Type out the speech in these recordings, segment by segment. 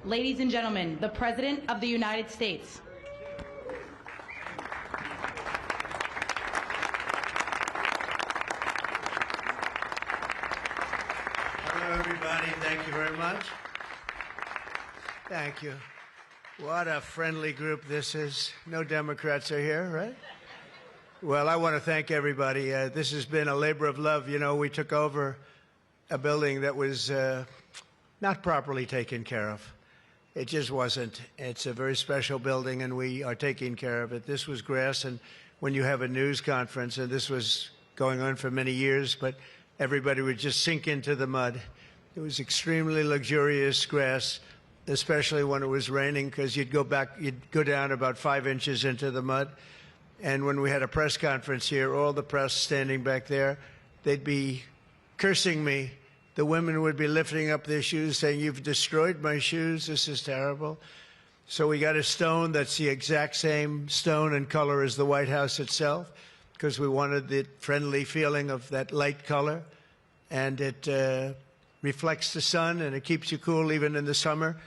Ladies and gentlemen, the President of the United States. Hello, everybody. Thank you very much. Thank you. What a friendly group this is. No Democrats are here, right? Well, I want to thank everybody. This has been a labor of love. You know, we took over a building that was not properly taken care of. It just wasn't. It's a very special building, and we are taking care of it. This was grass, and when you have a news conference, and this was going on for many years, but everybody would just sink into the mud. It was extremely luxurious grass, especially when it was raining, because you'd go down about 5 inches into the mud. And when we had a press conference here, all the press standing back there, they'd be cursing me. The women would be lifting up their shoes, saying, "You've destroyed my shoes. This is terrible." So we got a stone that's the exact same stone and color as the White House itself, because we wanted the friendly feeling of that light color. And it reflects the sun, and it keeps you cool even in the summer.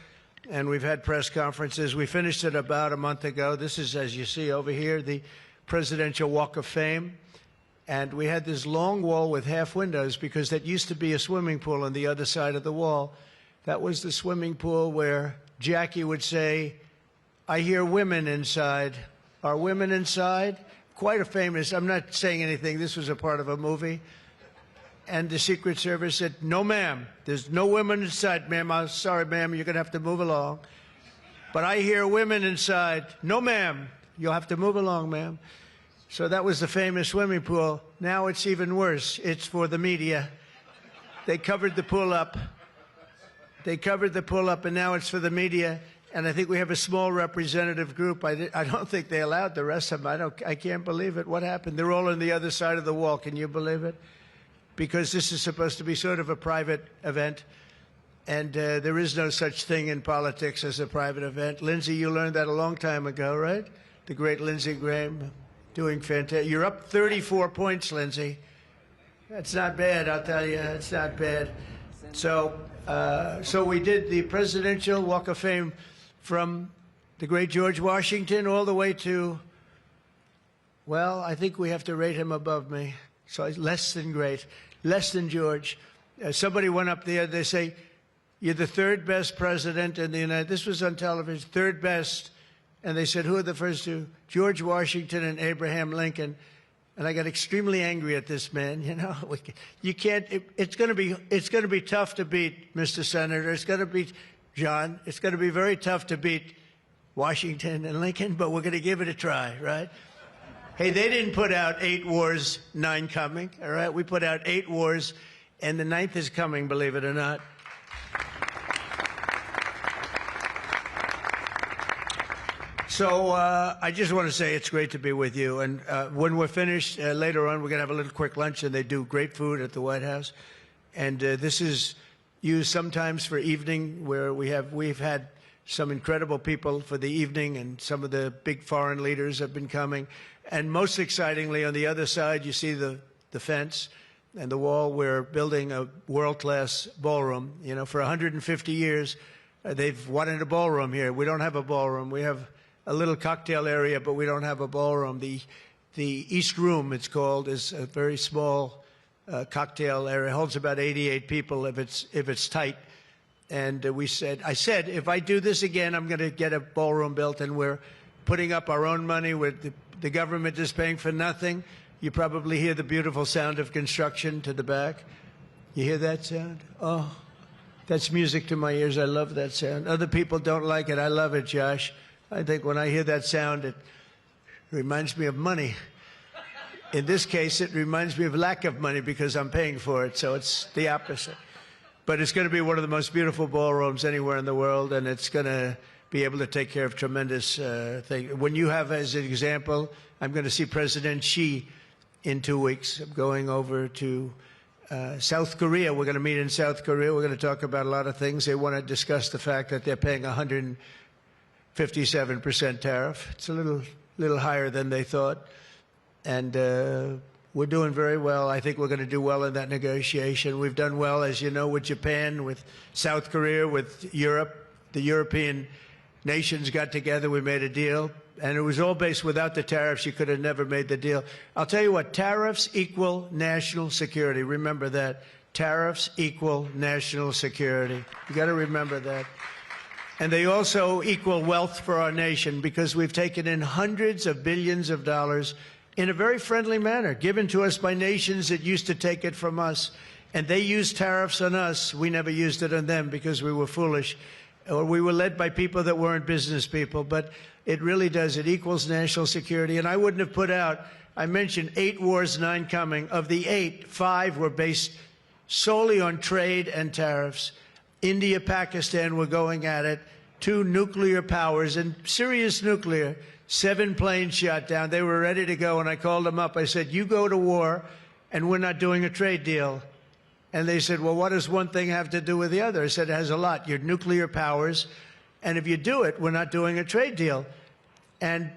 And we've had press conferences. We finished it about a month ago. This is, as you see over here, the Presidential Walk of Fame. And we had this long wall with half windows because that used to be a swimming pool on the other side of the wall. That was the swimming pool where Jackie would say, "I hear women inside." Are women inside? Quite a famous, I'm not saying anything, this was a part of a movie. And the Secret Service said, "No, ma'am, there's no women inside, ma'am. I'm sorry, ma'am, you're going to have to move along. But I hear women inside." "No, ma'am, you'll have to move along, ma'am." So that was the famous swimming pool. Now it's even worse. It's for the media. They covered the pool up. They covered the pool up, and now it's for the media. And I think we have a small representative group. I don't think they allowed the rest of them. I can't believe it. What happened? They're all on the other side of the wall. Can you believe it? Because this is supposed to be sort of a private event, and there is no such thing in politics as a private event. Lindsey, you learned that a long time ago, right? The great Lindsey Graham, doing fantastic. You're up 34 points, Lindsey. That's not bad, I'll tell you. It's not bad. So we did the Presidential Walk of Fame from the great George Washington all the way to, well, I think we have to rate him above me. So it's less than great. Less than George. Somebody went up there, they say, "You're the third best president in the United States." This was on television, third best. And they said, "Who are the first two?" "George Washington and Abraham Lincoln." And I got extremely angry at this man. You know, you can't, it's going to be tough to beat, Mr. Senator. It's going to be, John, it's going to be very tough to beat Washington and Lincoln, but we're going to give it a try, right? Hey, they didn't put out 8 wars, 9 coming, all right? We put out 8 wars, and the 9th is coming, believe it or not. So I just want to say it's great to be with you. And when we're finished, later on, we're going to have a little quick lunch, and they do great food at the White House. And this is used sometimes for evening, where we've had some incredible people for the evening, and some of the big foreign leaders have been coming. And most excitingly, on the other side, you see the fence and the wall. We're building a world-class ballroom. You know, for 150 years, they've wanted a ballroom here. We don't have a ballroom. We have a little cocktail area, but we don't have a ballroom. The East Room, it's called, is a very small cocktail area. It holds about 88 people if it's tight. And I said, if I do this again, I'm going to get a ballroom built, and we're putting up our own money. The government is paying for nothing. You probably hear the beautiful sound of construction to the back. You hear that sound? Oh, that's music to my ears. I love that sound. Other people don't like it. I love it, Josh. I think when I hear that sound, it reminds me of money. In this case, it reminds me of lack of money because I'm paying for it, so it's the opposite. But it's going to be one of the most beautiful ballrooms anywhere in the world, and it's going to be able to take care of tremendous things. When you have, as an example, I'm going to see President Xi in 2 weeks. I'm going over to South Korea. We're going to meet in South Korea. We're going to talk about a lot of things. They want to discuss the fact that they're paying 157% tariff. It's a little higher than they thought. And we're doing very well. I think we're going to do well in that negotiation. We've done well, as you know, with Japan, with South Korea, with Europe. the European nations got together, we made a deal, and it was all based without the tariffs. You could have never made the deal. I'll tell you what, tariffs equal national security. Remember that. Tariffs equal national security. You got to remember that. And they also equal wealth for our nation, because we've taken in hundreds of billions of dollars in a very friendly manner, given to us by nations that used to take it from us. And they used tariffs on us. We never used it on them because we were foolish, or we were led by people that weren't business people. But it really does. It equals national security. And I wouldn't have put out, I mentioned 8 wars, 9 coming. Of the 8, 5 were based solely on trade and tariffs. India, Pakistan were going at it. 2 nuclear powers, and serious nuclear. 7 planes shot down. They were ready to go, and I called them up. I said, you go to war, and we're not doing a trade deal. And they said, well, what does one thing have to do with the other? I said, it has a lot. You're nuclear powers, and if you do it, we're not doing a trade deal. And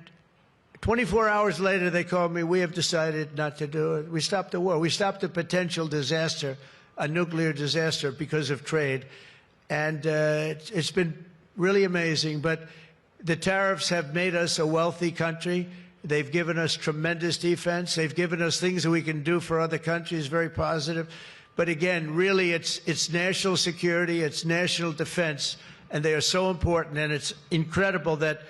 24 hours later, they called me, we have decided not to do it. We stopped the war. We stopped a potential disaster, a nuclear disaster, because of trade. And it's been really amazing. But the tariffs have made us a wealthy country. They've given us tremendous defense. They've given us things that we can do for other countries, very positive. But again, really, it's national security, it's national defense, and they are so important. And it's incredible that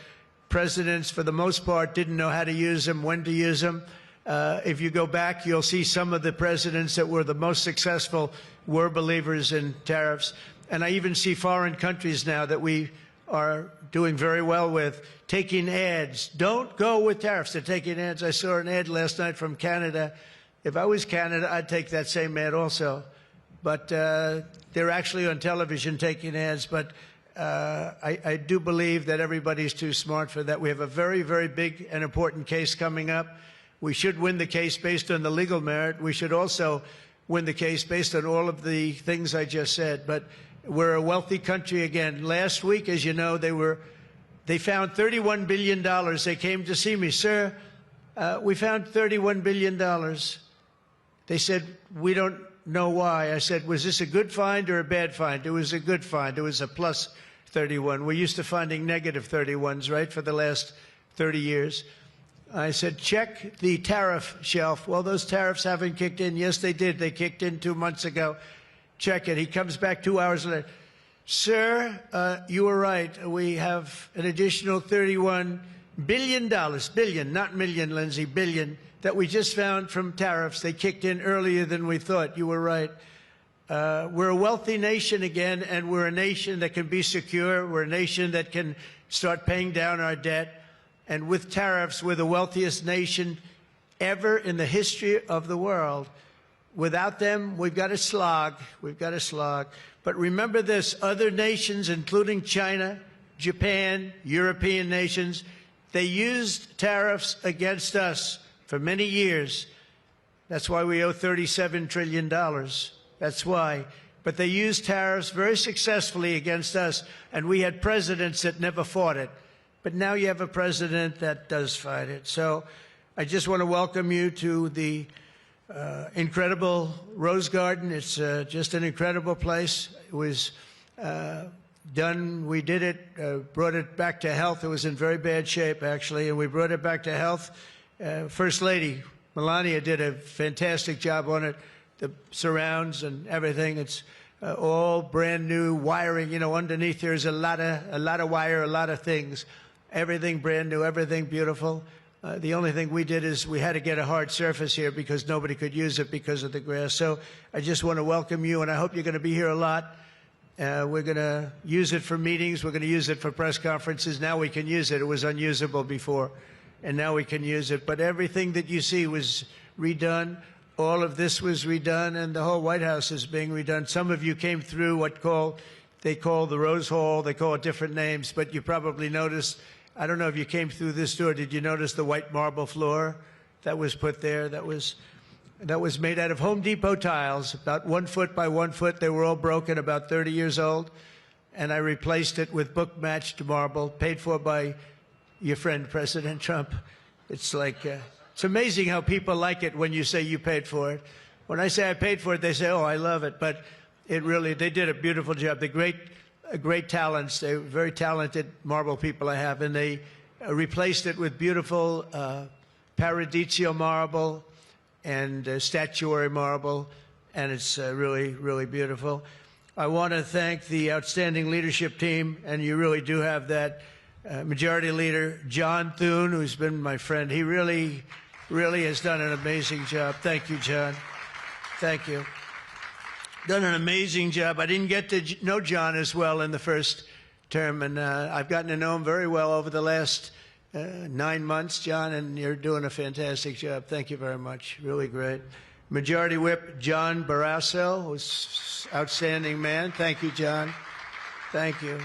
presidents, for the most part, didn't know how to use them, when to use them. If you go back, you'll see some of the presidents that were the most successful were believers in tariffs. And I even see foreign countries now that we are doing very well with taking ads. Don't go with tariffs. They're taking ads. I saw an ad last night from Canada. If I was Canada, I'd take that same ad also. But they're actually on television taking ads. But I do believe that everybody's too smart for that. We have a very, very big and important case coming up. We should win the case based on the legal merit. We should also win the case based on all of the things I just said. But we're a wealthy country again. Last week, as you know, they found $31 billion. They came to see me, sir. We found $31 billion. They said, we don't know why. I said, was this a good find or a bad find? It was a good find. It was a plus 31. We're used to finding negative 31s, right, for the last 30 years. I said, check the tariff shelf. Well, those tariffs haven't kicked in. Yes, they did. They kicked in 2 months ago. Check it. He comes back 2 hours later. Sir, you were right. We have an additional $31 billion, billion, not million, Lindsay, billion, that we just found from tariffs. They kicked in earlier than we thought. You were right. We're a wealthy nation again, and we're a nation that can be secure. We're a nation that can start paying down our debt. And with tariffs, we're the wealthiest nation ever in the history of the world. Without them, we've got to slog. We've got to slog. But remember this, other nations, including China, Japan, European nations, they used tariffs against us for many years. That's why we owe $37 trillion. That's why. But they used tariffs very successfully against us, and we had presidents that never fought it. But now you have a president that does fight it. So I just want to welcome you to the incredible Rose Garden. It's just an incredible place. It was done. We did it, brought it back to health. It was in very bad shape, actually, and we brought it back to health. First Lady Melania did a fantastic job on it. The surrounds and everything. It's all brand new wiring. You know, underneath there's a lot of wire, a lot of things. Everything brand new, everything beautiful. The only thing we did is we had to get a hard surface here because nobody could use it because of the grass. So I just want to welcome you, and I hope you're going to be here a lot. We're going to use it for meetings. We're going to use it for press conferences. Now we can use it. It was unusable before, and now we can use it. But everything that you see was redone. All of this was redone, and the whole White House is being redone. Some of you came through what they call the Rose Hall. They call it different names, but you probably noticed. I don't know if you came through this door. Did you notice the white marble floor that was put there? That was made out of Home Depot tiles, about 1 foot by 1 foot. They were all broken, about 30 years old. And I replaced it with book-matched marble, paid for by your friend, President Trump. It's like, it's amazing how people like it when you say you paid for it. When I say I paid for it, they say, oh, I love it. But it really, they did a beautiful job. The great great talents. They're very talented marble people I have, and they replaced it with beautiful Paradiso marble and statuary marble, and it's really, really beautiful. I want to thank the outstanding leadership team, and you really do have that Majority Leader John Thune, who's been my friend. He really, really has done an amazing job. Thank you, John. Thank you. Done an amazing job. I didn't get to know John as well in the first term, and I've gotten to know him very well over the last 9 months, John, and you're doing a fantastic job. Thank you very much. Really great. Majority Whip John Barrasso, who's outstanding man. Thank you, John. Thank you.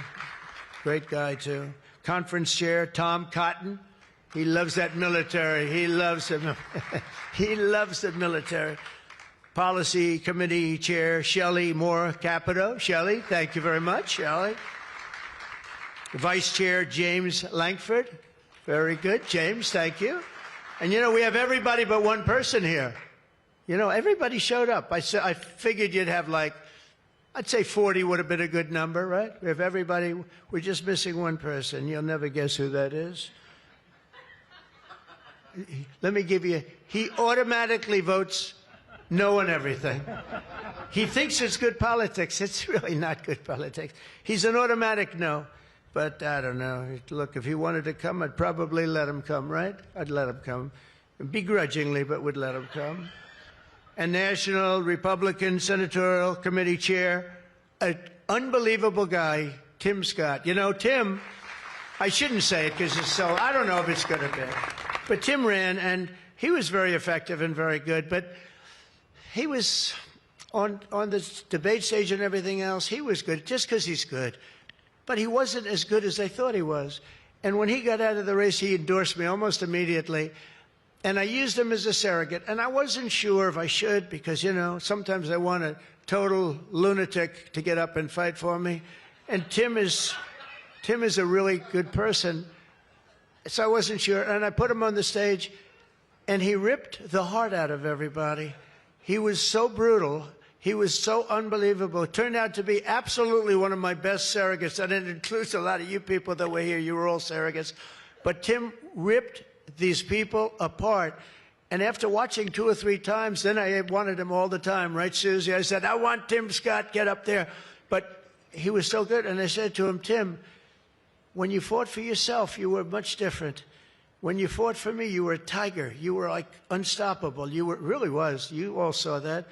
Great guy, too. Conference Chair Tom Cotton. He loves that military. He loves the, he loves the military. Policy Committee Chair Shelley Moore Capito. Shelley, thank you very much, Shelley. Vice Chair James Langford. Very good, James, thank you. And you know, we have everybody but one person here. You know, everybody showed up. I figured you'd have like, I'd say 40 would have been a good number, right? We have everybody. We're just missing one person. You'll never guess who that is. Let me give you, he automatically votes no on everything. He thinks it's good politics. It's really not good politics. He's an automatic no. But I don't know. Look, if he wanted to come, I'd probably let him come, right? I'd let him come. Begrudgingly, but would let him come. And National Republican Senatorial Committee Chair, an unbelievable guy, Tim Scott. You know, Tim, I shouldn't say it because it's so, I don't know if it's good or bad. But Tim ran, and he was very effective and very good. But he was on the debate stage and everything else, he was good just because he's good. But he wasn't as good as they thought he was. And when he got out of the race, he endorsed me almost immediately. And I used him as a surrogate. And I wasn't sure if I should because, you know, sometimes I want a total lunatic to get up and fight for me. And Tim is a really good person. So I wasn't sure. And I put him on the stage, and he ripped the heart out of everybody. He was so brutal. He was so unbelievable. It turned out to be absolutely one of my best surrogates, and it includes a lot of you people that were here. You were all surrogates. But Tim ripped these people apart. And after watching 2 or 3 times, then I wanted him all the time, right, Susie? I said, I want Tim Scott, get up there. But he was so good, and I said to him, Tim, when you fought for yourself, you were much different. When you fought for me, you were a tiger. You were like unstoppable. You were, really was. You all saw that.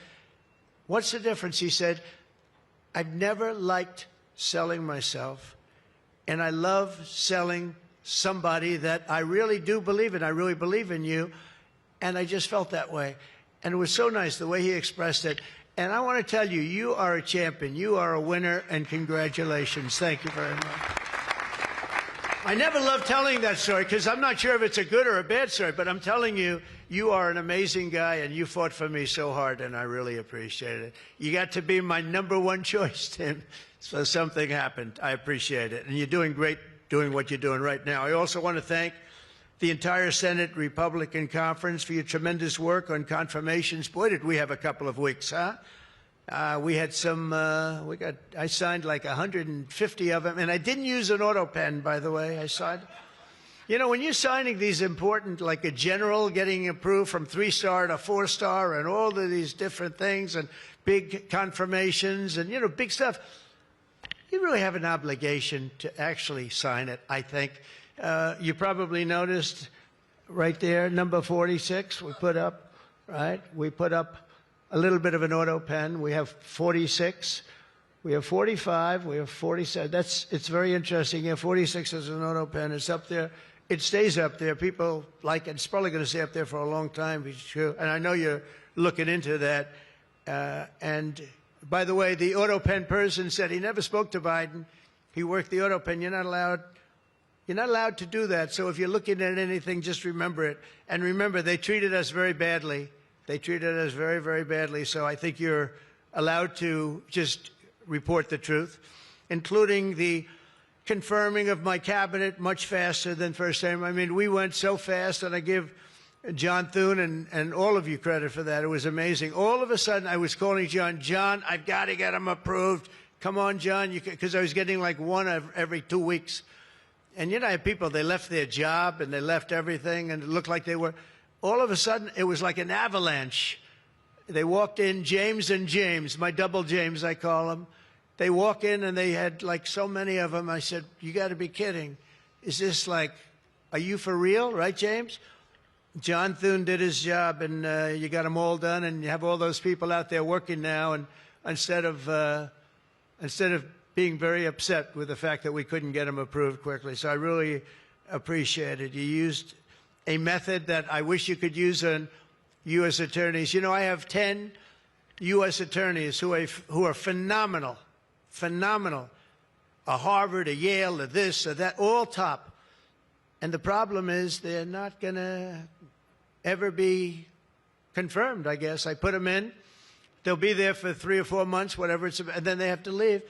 What's the difference? He said, I've never liked selling myself, and I love selling somebody that I really do believe in. I really believe in you, and I just felt that way. And it was so nice the way he expressed it. And I want to tell you, you are a champion. You are a winner, and congratulations. Thank you very much. I never love telling that story because I'm not sure if it's a good or a bad story, but I'm telling you, you are an amazing guy, and you fought for me so hard, and I really appreciate it. You got to be my #1 choice, Tim, so something happened. I appreciate it. And you're doing great doing what you're doing right now. I also want to thank the entire Senate Republican Conference for your tremendous work on confirmations. Boy, did we have a couple of weeks, huh? We had some, I signed like 150 of them, and I didn't use an auto pen, by the way. I signed. You know, when you're signing these important, like a general getting approved from 3-star to 4-star and all of these different things and big confirmations and, you know, big stuff, you really have an obligation to actually sign it, I think. You probably noticed right there, number 46, we put up, right? We put up a little bit of an auto pen. We have 46. We have 45. We have 47. It's very interesting. Yeah, 46 is an auto pen. It's up there. It stays up there. People like it. It's probably going to stay up there for a long time. And I know you're looking into that. And by the way, the auto pen person said he never spoke to Biden. He worked the auto pen. You're not allowed to do that. So if you're looking at anything, just remember it. And remember, they treated us very badly. They treated us very, very badly. So I think you're allowed to just report the truth, including the confirming of my cabinet much faster than first time. I mean, we went so fast, and I give John Thune and all of you credit for that. It was amazing. All of a sudden, I was calling John, I've got to get him approved. come on, John, because I was getting like one every 2 weeks. And I have people, they left their job and they left everything, and it looked like they were, all of a sudden, it was like an avalanche. They walked in, James and James, my double James, I call them. They walk in and they had like so many of them. I said, you got to be kidding. Is this like, are you for real, right, James? John Thune did his job, and you got them all done, and you have all those people out there working now, and instead of being very upset with the fact that we couldn't get them approved quickly. So I really appreciate it. You used a method that I wish you could use on U.S. attorneys. I have 10 U.S. attorneys who are phenomenal, phenomenal. A Harvard, a Yale, a this, a that, all top. And the problem is they're not going to ever be confirmed, I guess. I put them in. They'll be there for 3 or 4 months, whatever it's, and then they have to leave.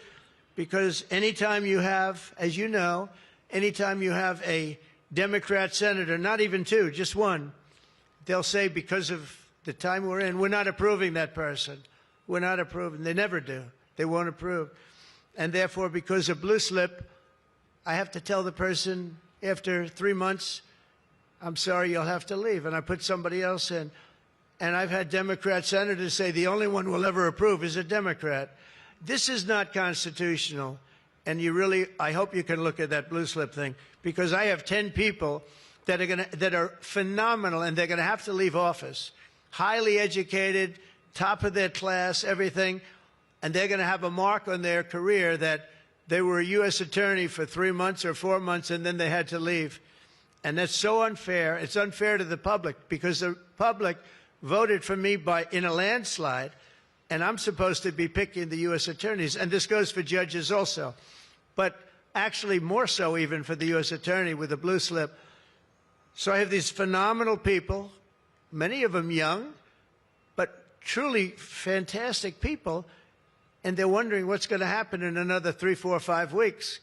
Because anytime you have, as you know, anytime you have a Democrat senator, not even 2, just 1, they'll say because of the time we're in, we're not approving that person. We're not approving. They never do. They won't approve. And therefore, because of blue slip, I have to tell the person after 3 months, I'm sorry, you'll have to leave. And I put somebody else in. And I've had Democrat senators say the only one we'll ever approve is a Democrat. This is not constitutional, and I hope you can look at that blue slip thing, because I have 10 people that are phenomenal, and they're going to have to leave office, highly educated, top of their class, everything, and they're going to have a mark on their career that they were a U.S. attorney for 3 months or 4 months, and then they had to leave. And that's so unfair. It's unfair to the public, because the public voted for me in a landslide, and I'm supposed to be picking the U.S. attorneys. And this goes for judges also. But actually more so even for the U.S. attorney with the blue slip. So I have these phenomenal people, many of them young, but truly fantastic people. And they're wondering what's going to happen in another 3, 4, 5 weeks.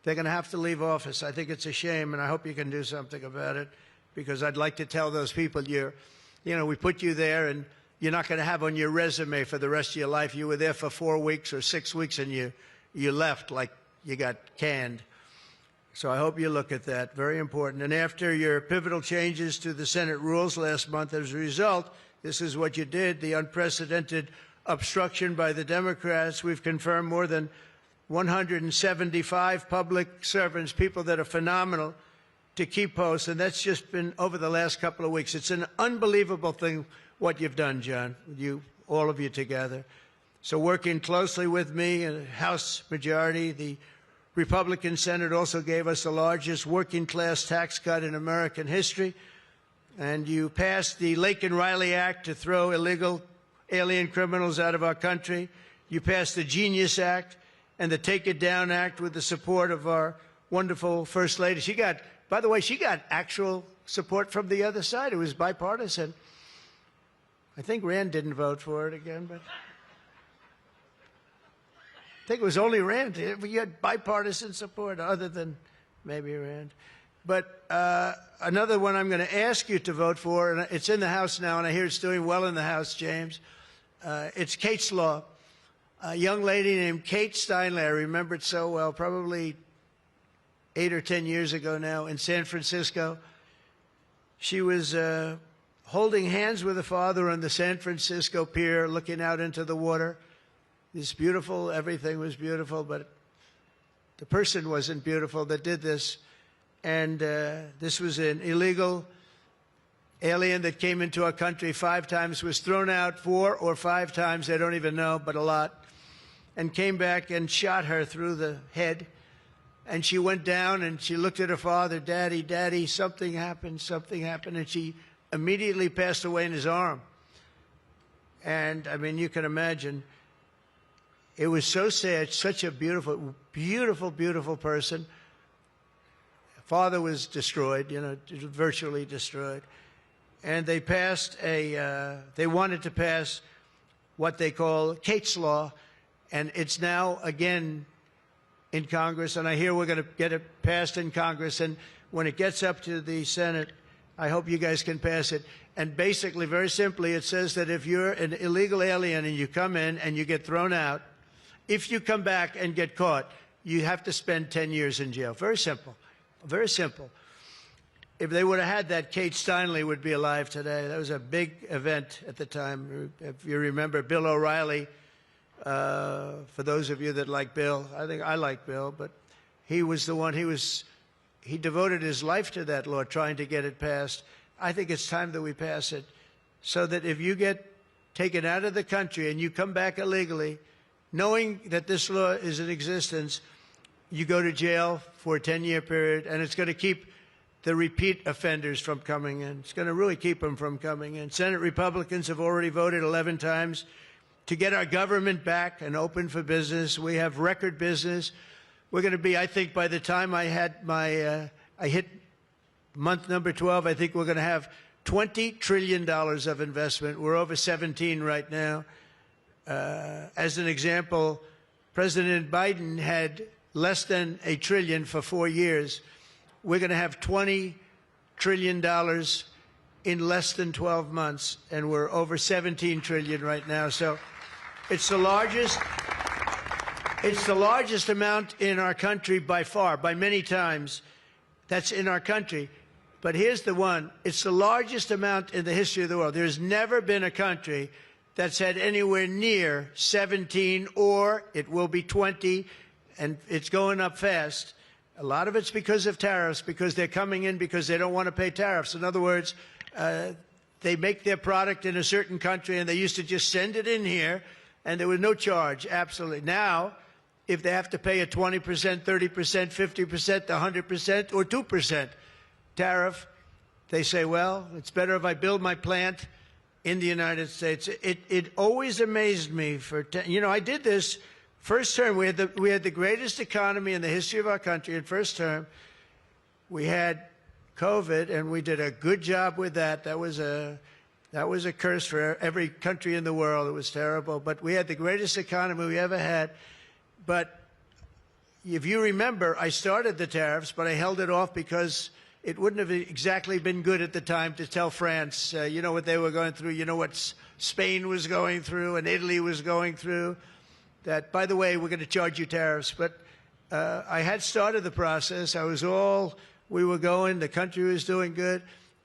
They're going to have to leave office. I think it's a shame, and I hope you can do something about it, because I'd like to tell those people, we put you there, and you're not going to have on your resume for the rest of your life, you were there for 4 weeks or 6 weeks, and you left like you got canned. So I hope you look at that. Very important. And after your pivotal changes to the Senate rules last month, as a result, this is what you did, the unprecedented obstruction by the Democrats. We've confirmed more than 175 public servants, people that are phenomenal, to keep posts, and that's just been over the last couple of weeks. It's an unbelievable thing what you've done, John, all of you together. So working closely with me and House majority, the Republican Senate also gave us the largest working class tax cut in American history, and you passed the Lake and Riley Act to throw illegal alien criminals out of our country. You passed the Genius Act and the Take It Down Act with the support of our wonderful First Lady. By the way, she got actual support from the other side. It was bipartisan. I think Rand didn't vote for it again, but I think it was only Rand. You had bipartisan support other than maybe Rand. But another one I'm going to ask you to vote for, and it's in the House now, and I hear it's doing well in the House, James. It's Kate's Law. A young lady named Kate Steinle, I remember it so well, probably 8 or 10 years ago now in San Francisco. She was holding hands with her father on the San Francisco pier, looking out into the water. It's beautiful. Everything was beautiful, but the person wasn't beautiful that did this. And this was an illegal alien that came into our country 5 times, was thrown out 4 or 5 times, I don't even know, but a lot, and came back and shot her through the head. And she went down and she looked at her father, Daddy, Daddy, something happened, and she immediately passed away in his arm. And, I mean, you can imagine, it was so sad, such a beautiful, beautiful, beautiful person. Father was destroyed, virtually destroyed. And they passed they wanted to pass what they call Kate's Law, and it's now, again, in Congress, and I hear we're going to get it passed in Congress, and when it gets up to the Senate, I hope you guys can pass it. And basically, very simply, it says that if you're an illegal alien and you come in and you get thrown out, if you come back and get caught, you have to spend 10 years in jail. Very simple. Very simple. If they would have had that, Kate Steinle would be alive today. That was a big event at the time. If you remember, Bill O'Reilly, for those of you that like Bill, I think I like Bill, but he was the one, he devoted his life to that law, trying to get it passed. I think it's time that we pass it so that if you get taken out of the country and you come back illegally, knowing that this law is in existence, you go to jail for a 10-year period, and it's going to keep the repeat offenders from coming in. It's going to really keep them from coming in. Senate Republicans have already voted 11 times to get our government back and open for business. We have record business. We're going to be, I think, by the time I hit month number 12, I think we're going to have $20 trillion of investment. We're over 17 right now. As an example, President Biden had less than $1 trillion for 4 years. We're going to have $20 trillion in less than 12 months, and we're over 17 trillion right now. So it's the largest amount in our country by far, by many times. That's in our country. But here's the one. It's the largest amount in the history of the world. There's never been a country that's had anywhere near 17, or it will be 20, and it's going up fast. A lot of it's because of tariffs, because they're coming in because they don't want to pay tariffs. In other words, they make their product in a certain country, and they used to just send it in here, and there was no charge, absolutely. Now, if they have to pay a 20%, 30%, 50%, 100%, or 2% tariff, they say, well, it's better if I build my plant in the United States. It always amazed me I did this first term. We had the greatest economy in the history of our country in first term. We had COVID, and we did a good job with that. That was a curse for every country in the world. It was terrible. But we had the greatest economy we ever had. But if you remember, I started the tariffs, but I held it off because it wouldn't have exactly been good at the time to tell France, you know what they were going through, you know what Spain was going through and Italy was going through, that, by the way, we're going to charge you tariffs. But I had started the process. We were going, the country was doing good,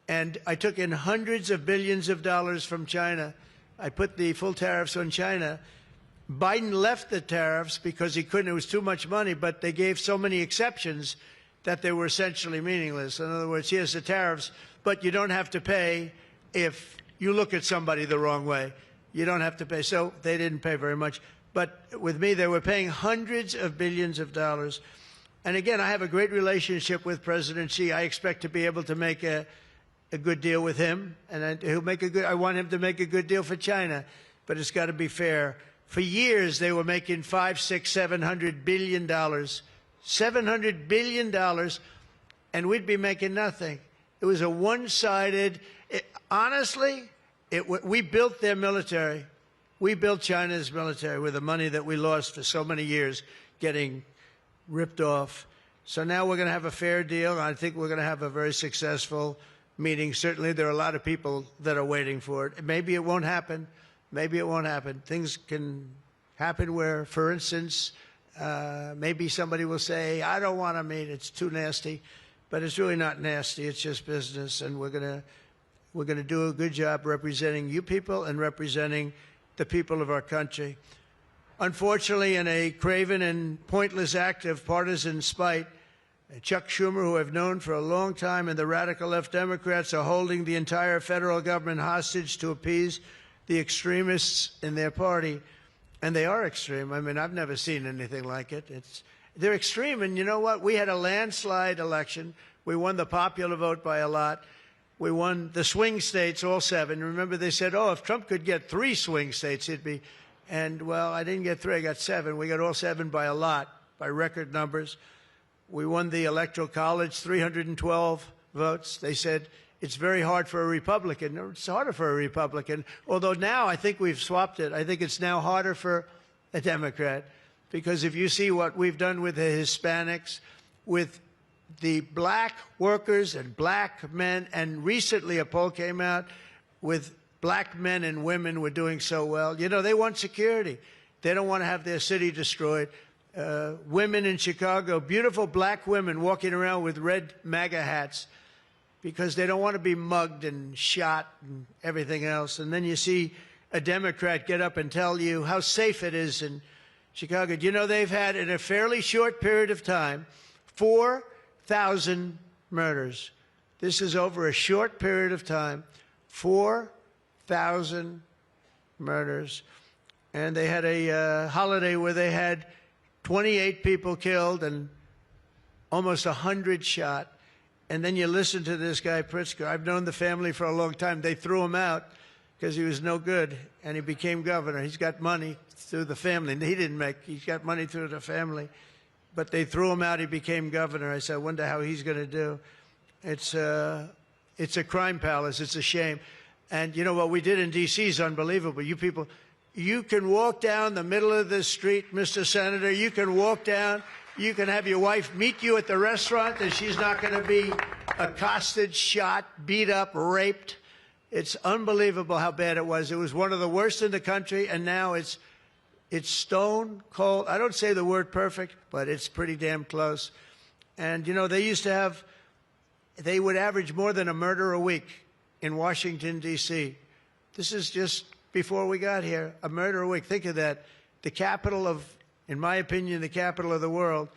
and I took in hundreds of billions of dollars from China. I put the full tariffs on China. Biden left the tariffs because he couldn't. It was too much money, but they gave so many exceptions that they were essentially meaningless. In other words, here's the tariffs, but you don't have to pay if you look at somebody the wrong way. You don't have to pay. So they didn't pay very much. But with me, they were paying hundreds of billions of dollars. And again, I have a great relationship with President Xi. I expect to be able to make a good deal with him, and I want him to make a good deal for China, but it's got to be fair. For years, they were making $500, $600, $700 billion. $700 billion, and we'd be making nothing. It was a one-sided. Honestly, we built their military. We built China's military with the money that we lost for so many years getting ripped off. So now we're going to have a fair deal. I think we're going to have a very successful meeting. Certainly, there are a lot of people that are waiting for it. Maybe it won't happen. Maybe it won't happen. Things can happen where, for instance, maybe somebody will say, I don't want to meet, it's too nasty. But it's really not nasty, it's just business, and we're gonna do a good job representing you people and representing the people of our country. Unfortunately, in a craven and pointless act of partisan spite, Chuck Schumer, who I've known for a long time, and the radical left Democrats are holding the entire federal government hostage to appease the extremists in their party. And they are extreme. I mean, I've never seen anything like it. They're extreme, and you know what? We had a landslide election. We won the popular vote by a lot. We won the swing states, all 7. Remember, they said, oh, if Trump could get 3 swing states, he'd be. And, well, I didn't get 3. I got 7. We got all 7 by a lot, by record numbers. We won the Electoral College, 312 votes. They said, it's very hard for a Republican. It's harder for a Republican, although now I think we've swapped it. I think it's now harder for a Democrat, because if you see what we've done with the Hispanics, with the black workers and black men, and recently a poll came out with black men and women were doing so well. You know, they want security. They don't want to have their city destroyed. Women in Chicago, beautiful black women walking around with red MAGA hats because they don't want to be mugged and shot and everything else. And then you see a Democrat get up and tell you how safe it is in Chicago. Do you know they've had, in a fairly short period of time, 4,000 murders? This is over a short period of time, 4,000 murders. And they had a holiday where they had 28 people killed and almost 100 shot. And then you listen to this guy, Pritzker. I've known the family for a long time. They threw him out because he was no good, and he became governor. He's got money through the family. He's got money through the family. But they threw him out. He became governor. I said, I wonder how he's going to do. It's a crime palace. It's a shame. And you know what we did in D.C. is unbelievable. You people, you can walk down the middle of the street, Mr. Senator. You can walk down. You can have your wife meet you at the restaurant, and she's not going to be accosted, shot, beat up, raped. It's unbelievable how bad it was. It was one of the worst in the country, and now it's stone cold. I don't say the word perfect, but it's pretty damn close. And, you know, they would average more than a murder a week in Washington, D.C. This is just before we got here, a murder a week. Think of that. The capital of, in my opinion, the capital of the world.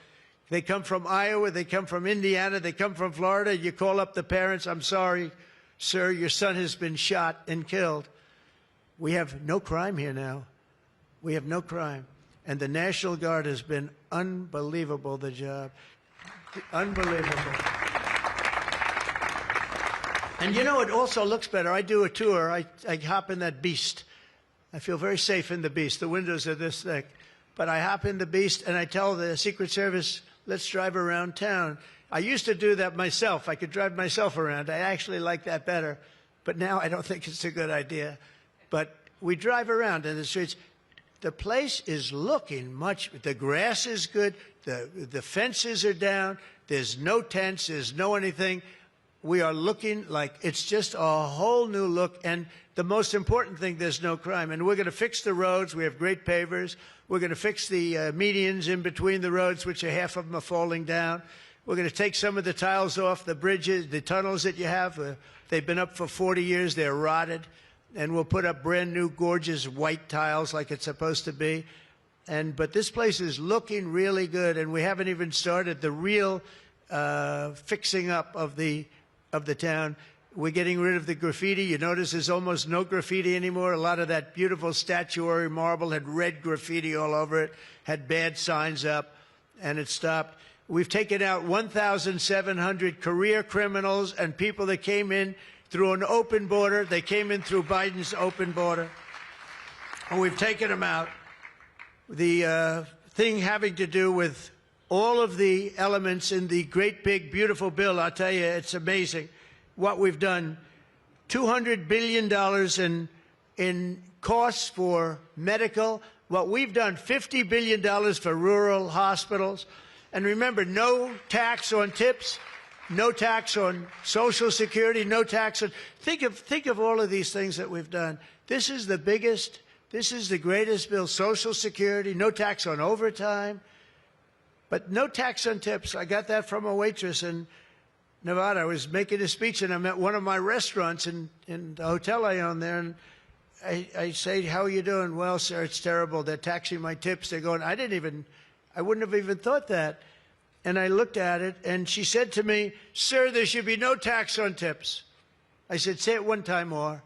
They come from Iowa, they come from Indiana, they come from Florida. You call up the parents, I'm sorry, sir, your son has been shot and killed. We have no crime here now. We have no crime. And the National Guard has been unbelievable, the job. Unbelievable. And you know, it also looks better. I do a tour. I hop in that beast. I feel very safe in the beast. The windows are this thick. But I hop in the beast, and I tell the Secret Service, let's drive around town. I used to do that myself. I could drive myself around. I actually like that better. But now I don't think it's a good idea. But we drive around in the streets. The place is looking much, the grass is good, the fences are down, there's no tents, there's no anything. We are looking like it's just a whole new look. And the most important thing, there's no crime. And we're going to fix the roads. We have great pavers. We're going to fix the medians in between the roads, which are half of them are falling down. We're going to take some of the tiles off the bridges, the tunnels that you have. They've been up for 40 years. They're rotted. And we'll put up brand new, gorgeous white tiles like it's supposed to be. But this place is looking really good. And we haven't even started the real fixing up of the town. We're getting rid of the graffiti. You notice there's almost no graffiti anymore. A lot of that beautiful statuary marble had red graffiti all over it, had bad signs up, and it stopped. We've taken out 1,700 career criminals and people that came in through an open border. They came in through Biden's open border. And we've taken them out. The thing having to do with all of the elements in the great, big, beautiful bill, I'll tell you, it's amazing what we've done. $200 billion in costs for medical. What we've done, $50 billion for rural hospitals. And remember, no tax on tips, no tax on Social Security, no tax on... Think of all of these things that we've done. This is the biggest, this is the greatest bill. Social Security, no tax on overtime. But no tax on tips. I got that from a waitress in Nevada. I was making a speech, and I'm at one of my restaurants in the hotel I own there, and I say, how are you doing? Well, sir, it's terrible. They're taxing my tips. They're going, I wouldn't have even thought that. And I looked at it, and she said to me, sir, there should be no tax on tips. I said, say it one time more.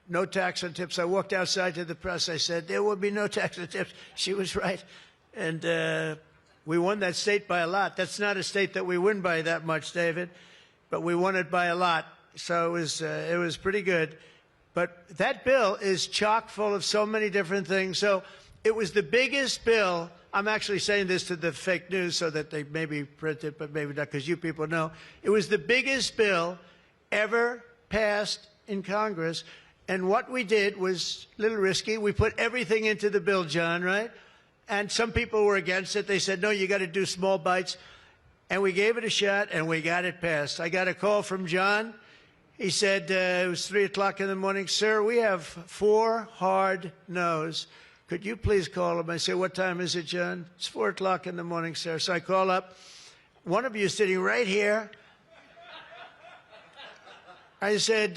No tax on tips. I walked outside to the press. I said, there will be no tax on tips. She was right. And we won that state by a lot. That's not a state that we win by that much, David, but we won it by a lot. So it was pretty good. But that bill is chock full of so many different things. So it was the biggest bill. I'm actually saying this to the fake news so that they maybe print it, but maybe not, because you people know. It was the biggest bill ever passed in Congress. And what we did was a little risky. We put everything into the bill, John, right? And some people were against it. They said, no, you got to do small bites. And we gave it a shot, and we got it passed. I got a call from John. He said, it was 3 o'clock in the morning, sir, we have 4 hard no's. could you please call him? I say, what time is it, John? It's 4 o'clock in the morning, sir. So I call up. One of you is sitting right here. I said,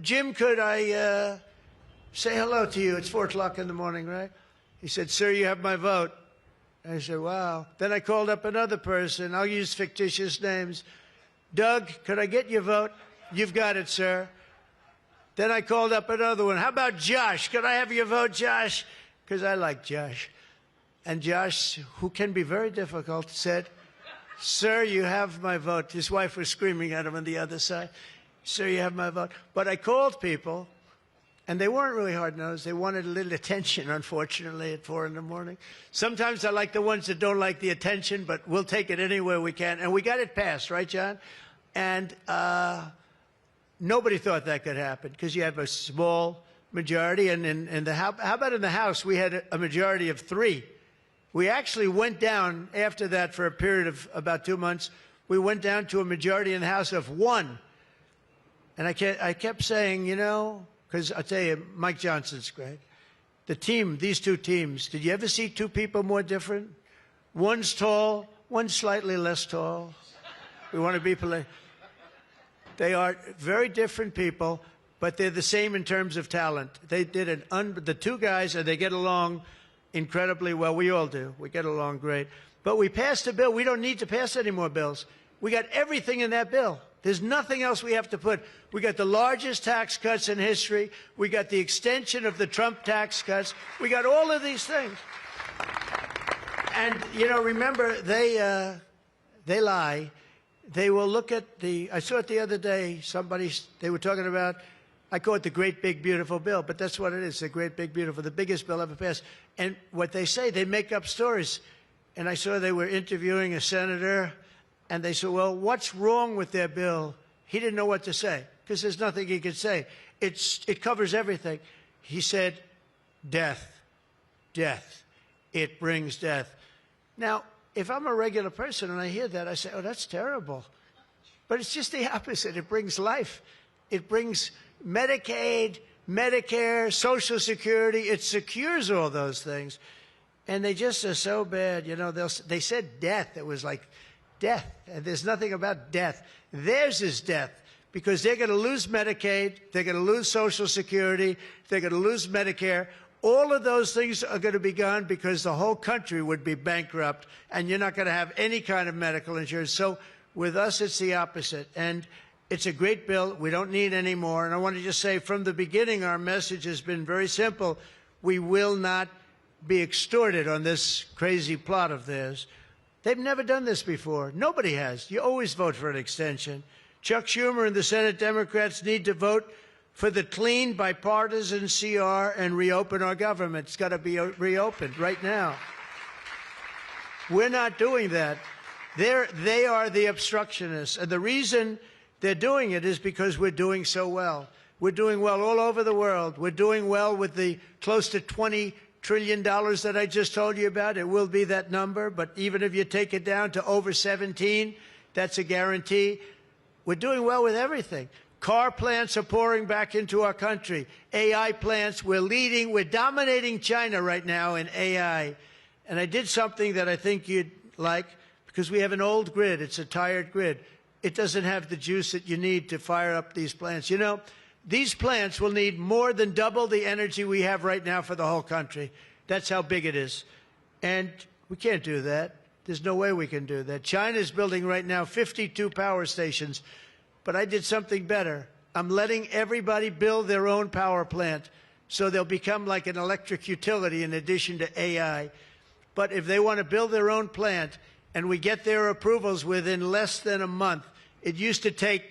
Jim, could I say hello to you? It's 4 o'clock in the morning, right? He said, sir, you have my vote. I said, wow. Then I called up another person. I'll use fictitious names. Doug, could I get your vote? You've got it, sir. Then I called up another one. How about Josh? Could I have your vote, Josh? Because I like Josh. And Josh, who can be very difficult, said, sir, you have my vote. His wife was screaming at him on the other side. Sir, you have my vote. But I called people, and they weren't really hard-nosed. They wanted a little attention, unfortunately, at 4 in the morning. Sometimes I like the ones that don't like the attention, but we'll take it anywhere we can. And we got it passed, right, John? And nobody thought that could happen because you have a small majority. And in the how about in the House, we had a majority of 3. We actually went down after that for a period of about 2 months. We went down to a majority in the House of 1. And I kept saying, you know, because I'll tell you, Mike Johnson's great. The team, these 2 teams, did you ever see 2 people more different? One's tall, one's slightly less tall. We want to be polite. They are very different people, but they're the same in terms of talent. They did the 2 guys, and they get along incredibly well. We all do. We get along great. But we passed a bill. We don't need to pass any more bills. We got everything in that bill. There's nothing else we have to put. We got the largest tax cuts in history. We got the extension of the Trump tax cuts. We got all of these things. And, you know, remember, they lie. They will look at I saw it the other day, they were talking about, I call it the great big beautiful bill, but that's what it is, the great big beautiful, the biggest bill ever passed. And what they say, they make up stories. And I saw they were interviewing a senator, and they said, well, what's wrong with their bill? He didn't know what to say, because there's nothing he could say. It covers everything. He said, death, death. It brings death. Now, if I'm a regular person and I hear that, I say, oh, that's terrible. But it's just the opposite. It brings life. It brings Medicaid, Medicare, Social Security. It secures all those things. And they just are so bad. You know, they said death. It was like death. And there's nothing about death. Theirs is death because they're going to lose Medicaid. They're going to lose Social Security. They're going to lose Medicare. All of those things are going to be gone because the whole country would be bankrupt, and you're not going to have any kind of medical insurance. So with us, it's the opposite. And it's a great bill. We don't need any more. And I want to just say from the beginning, our message has been very simple. We will not be extorted on this crazy plot of theirs. They've never done this before. Nobody has. You always vote for an extension. Chuck Schumer and the Senate Democrats need to vote for the clean, bipartisan CR and reopen our government. It's got to be reopened right now. We're not doing that. They are the obstructionists. And the reason they're doing it is because we're doing so well. We're doing well all over the world. We're doing well with the close to $20 trillion that I just told you about. It will be that number. But even if you take it down to over 17, that's a guarantee. We're doing well with everything. Car plants are pouring back into our country. AI plants, we're leading. We're dominating China right now in AI. And I did something that I think you'd like because we have an old grid. It's a tired grid. It doesn't have the juice that you need to fire up these plants. You know, these plants will need more than double the energy we have right now for the whole country. That's how big it is. And we can't do that. There's no way we can do that. China's building right now 52 power stations. But I did something better. I'm letting everybody build their own power plant so they'll become like an electric utility in addition to AI. But if they want to build their own plant and we get their approvals within less than a month, it used to take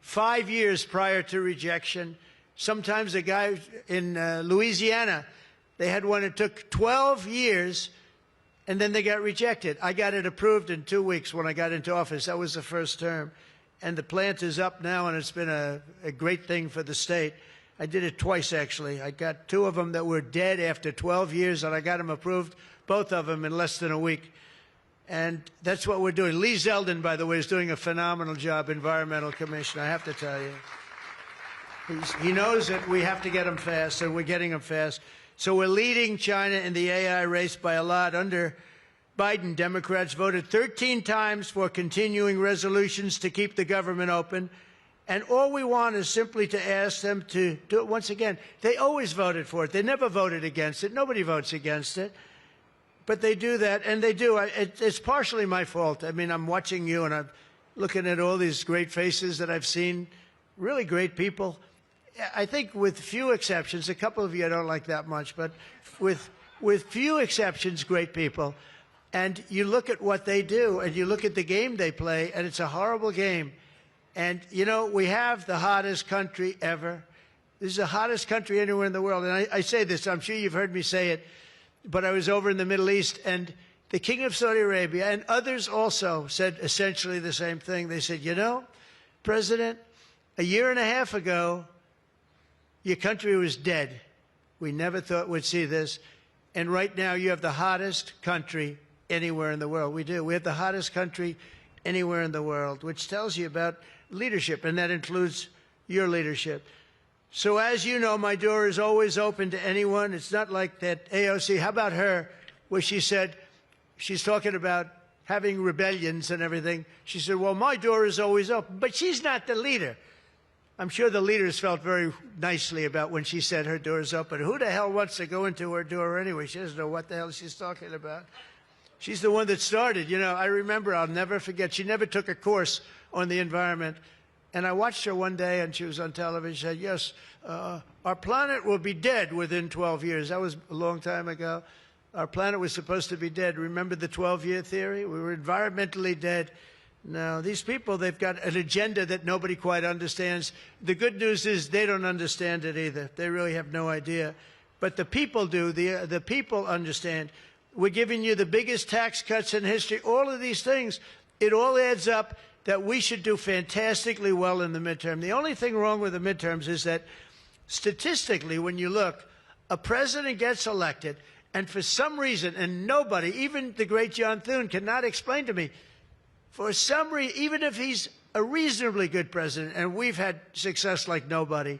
5 years prior to rejection. Sometimes a guy in Louisiana, they had one that took 12 years and then they got rejected. I got it approved in 2 weeks when I got into office. That was the first term. And the plant is up now, and it's been a great thing for the state. I did it twice, actually. I got 2 of them that were dead after 12 years, and I got them approved, both of them, in less than a week. And that's what we're doing. Lee Zeldin, by the way, is doing a phenomenal job, Environmental Commissioner, I have to tell you. He knows that we have to get them fast, and we're getting them fast. So we're leading China in the AI race by a lot. Under Biden, Democrats voted 13 times for continuing resolutions to keep the government open. And all we want is simply to ask them to do it once again. They always voted for it. They never voted against it. Nobody votes against it. But they do that, and they do. It's partially my fault. I mean, I'm watching you, and I'm looking at all these great faces that I've seen, really great people. I think with few exceptions, a couple of you I don't like that much, but with few exceptions, great people. And you look at what they do, and you look at the game they play, and it's a horrible game. And, you know, we have the hottest country ever. This is the hottest country anywhere in the world. And I say this, I'm sure you've heard me say it, but I was over in the Middle East, and the King of Saudi Arabia and others also said essentially the same thing. They said, you know, President, a year and a half ago, your country was dead. We never thought we'd see this. And right now, you have the hottest country anywhere in the world. We do. We have the hottest country anywhere in the world, which tells you about leadership, and that includes your leadership. So as you know, my door is always open to anyone. It's not like that AOC. How about her, where she said, she's talking about having rebellions and everything. She said, well, my door is always open. But she's not the leader. I'm sure the leaders felt very nicely about when she said her door is open. Who the hell wants to go into her door anyway? She doesn't know what the hell she's talking about. She's the one that started. You know, I remember, I'll never forget, she never took a course on the environment. And I watched her one day, and she was on television. She said, yes, our planet will be dead within 12 years. That was a long time ago. Our planet was supposed to be dead. Remember the 12-year theory? We were environmentally dead. Now, these people, they've got an agenda that nobody quite understands. The good news is they don't understand it either. They really have no idea. But the people do. The people understand. We're giving you the biggest tax cuts in history. All of these things, it all adds up that we should do fantastically well in the midterm. The only thing wrong with the midterms is that statistically, when you look, a president gets elected, and for some reason, and nobody, even the great John Thune, cannot explain to me, for some reason, even if he's a reasonably good president, and we've had success like nobody,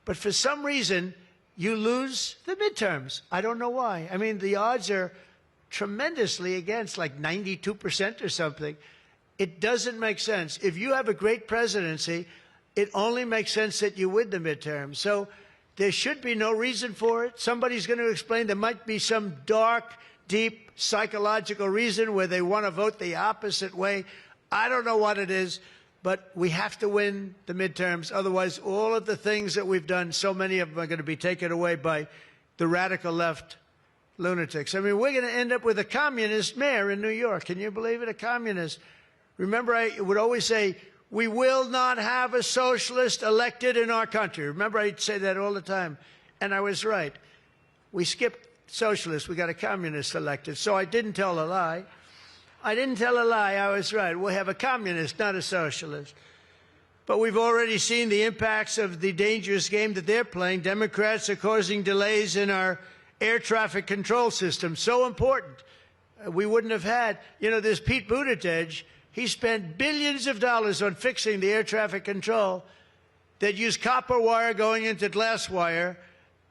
but for some reason, you lose the midterms. I don't know why. I mean, the odds are tremendously against, like 92% or something. It doesn't make sense. If you have a great presidency, it only makes sense that you win the midterm. So there should be no reason for it. Somebody's going to explain there might be some dark, deep psychological reason where they want to vote the opposite way. I don't know what it is, but we have to win the midterms. Otherwise, all of the things that we've done, so many of them are going to be taken away by the radical left lunatics. I mean, we're going to end up with a communist mayor in New York. Can you believe it? A communist. Remember, I would always say, we will not have a socialist elected in our country. Remember, I'd say that all the time. And I was right. We skipped socialists. We got a communist elected. So I didn't tell a lie. I didn't tell a lie. I was right. We'll have a communist, not a socialist. But we've already seen the impacts of the dangerous game that they're playing. Democrats are causing delays in our air traffic control system. So important. We wouldn't have had, you know, there's Pete Buttigieg. He spent billions of dollars on fixing the air traffic control that used copper wire going into glass wire.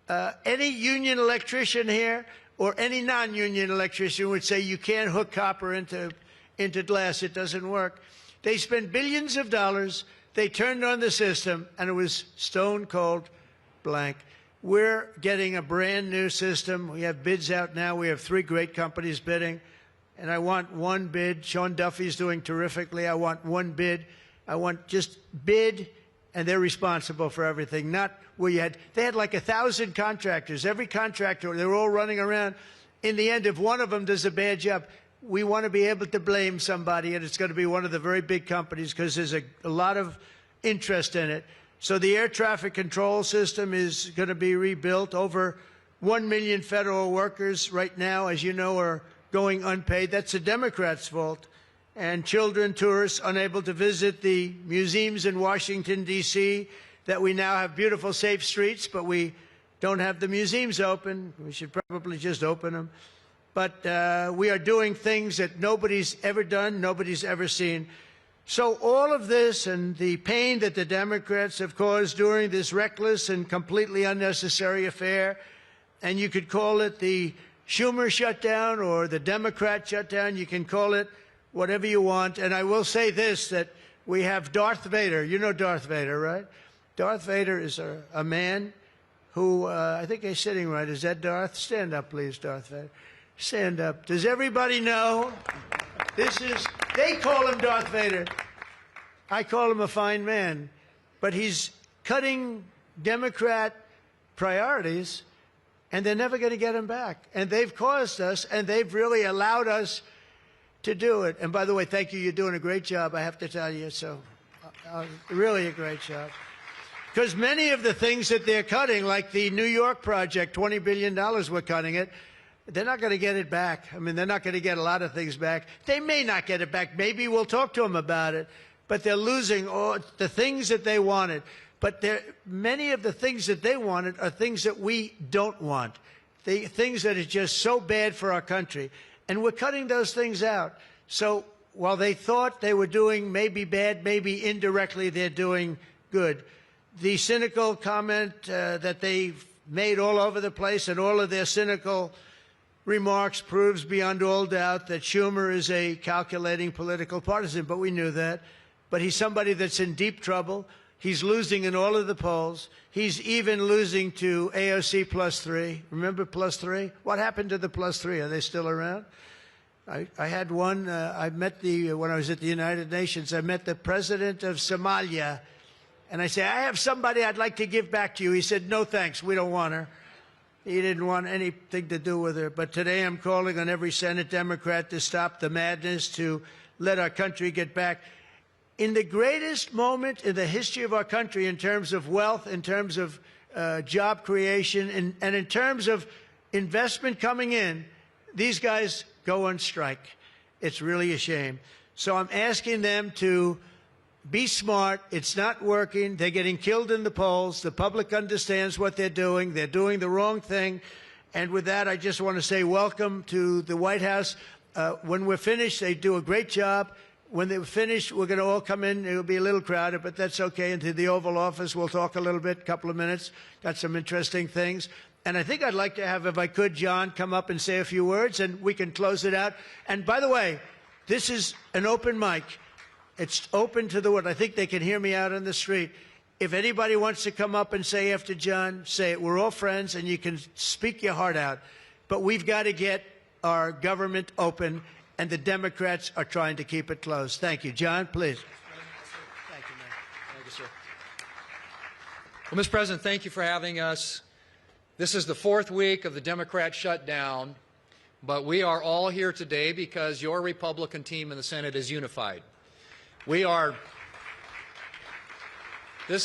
Any union electrician here or any non-union electrician would say you can't hook copper into glass. It doesn't work. They spent billions of dollars. They turned on the system, and it was stone cold blank. We're getting a brand new system. We have bids out now. We have 3 great companies bidding. And I want one bid. Sean Duffy's doing terrifically. I want one bid. I want just bid, and they're responsible for everything. Not where they had like 1,000 contractors. Every contractor, they were all running around. In the end, if one of them does a bad job, we want to be able to blame somebody, and it's going to be one of the very big companies because there's a lot of interest in it. So the air traffic control system is going to be rebuilt. Over 1 million federal workers right now, as you know, are going unpaid. That's the Democrats' fault. And children, tourists, unable to visit the museums in Washington, D.C., that we now have beautiful, safe streets, but we don't have the museums open. We should probably just open them. But we are doing things that nobody's ever done, nobody's ever seen. So all of this and the pain that the Democrats have caused during this reckless and completely unnecessary affair, and you could call it the Schumer shutdown or the Democrat shutdown. You can call it whatever you want. And I will say this, that we have Darth Vader. You know Darth Vader, right? Darth Vader is a man who, I think he's sitting right. Is that Darth? Stand up, please, Darth Vader. Stand up. Does everybody know? They call him Darth Vader. I call him a fine man. But he's cutting Democrat priorities, and they're never going to get him back. And they've caused us, and they've really allowed us to do it. And by the way, thank you. You're doing a great job, I have to tell you. So really a great job. Because many of the things that they're cutting, like the New York project, $20 billion we're cutting it, they're not going to get it back. I mean, they're not going to get a lot of things back. They may not get it back. Maybe we'll talk to them about it. But they're losing all the things that they wanted. But many of the things that they wanted are things that we don't want, things that are just so bad for our country. And we're cutting those things out. So while they thought they were doing maybe bad, maybe indirectly they're doing good. The cynical comment that they've made all over the place, and all of their cynical remarks, proves beyond all doubt that Schumer is a calculating political partisan. But we knew that. But he's somebody that's in deep trouble. He's losing in all of the polls. He's even losing to AOC +3. Remember +3? What happened to the +3? Are they still around? I had one. I met when I was at the United Nations, I met the president of Somalia. And I said, I have somebody I'd like to give back to you. He said, no, thanks. We don't want her. He didn't want anything to do with her. But today I'm calling on every Senate Democrat to stop the madness, to let our country get back. In the greatest moment in the history of our country, in terms of wealth, in terms of job creation, and in terms of investment coming in, these guys go on strike. It's really a shame. So I'm asking them to be smart. It's not working. They're getting killed in the polls. The public understands what they're doing. They're doing the wrong thing. And with that, I just want to say welcome to the White House. When we're finished, they do a great job. When they're finished, we're going to all come in. It'll be a little crowded, but that's okay. Into the Oval Office, we'll talk a little bit, a couple of minutes. Got some interesting things. And I think I'd like to have, if I could, John come up and say a few words, and we can close it out. And by the way, this is an open mic. It's open to the world. I think they can hear me out on the street. If anybody wants to come up and say after John, say it. We're all friends, and you can speak your heart out. But we've got to get our government open, and the Democrats are trying to keep it closed. Thank you. John, please. Thank you, man. Thank you, sir. Well, Mr. President, thank you for having us. This is the 4th week of the Democrat shutdown, but we are all here today because your Republican team in the Senate is unified. This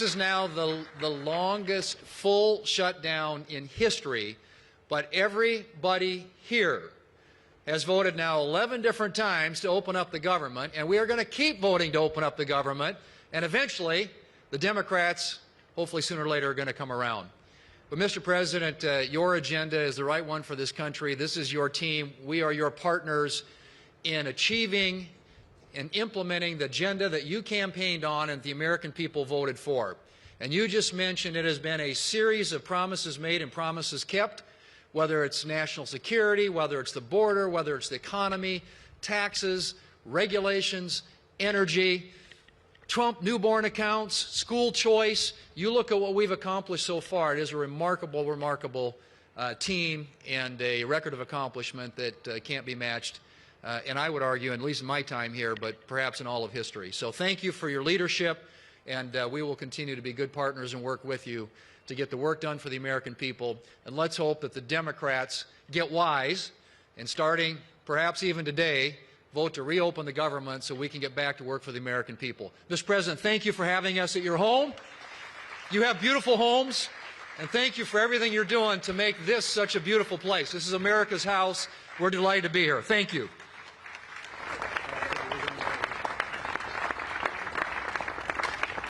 is now the longest full shutdown in history, but everybody here has voted now 11 different times to open up the government, and we are going to keep voting to open up the government, and eventually the Democrats, hopefully sooner or later, are going to come around. But, Mr. President, your agenda is the right one for this country. This is your team. We are your partners in achieving and implementing the agenda that you campaigned on and the American people voted for. And you just mentioned it has been a series of promises made and promises kept, whether it's national security, whether it's the border, whether it's the economy, taxes, regulations, energy, Trump newborn accounts, school choice. You look at what we've accomplished so far. It is a remarkable, remarkable team and a record of accomplishment that can't be matched. And I would argue, at least in my time here, but perhaps in all of history. So thank you for your leadership, and we will continue to be good partners and work with you to get the work done for the American people. And let's hope that the Democrats get wise and, starting perhaps even today, vote to reopen the government so we can get back to work for the American people. Mr. President, thank you for having us at your home. You have beautiful homes, and thank you for everything you're doing to make this such a beautiful place. This is America's house. We're delighted to be here. Thank you.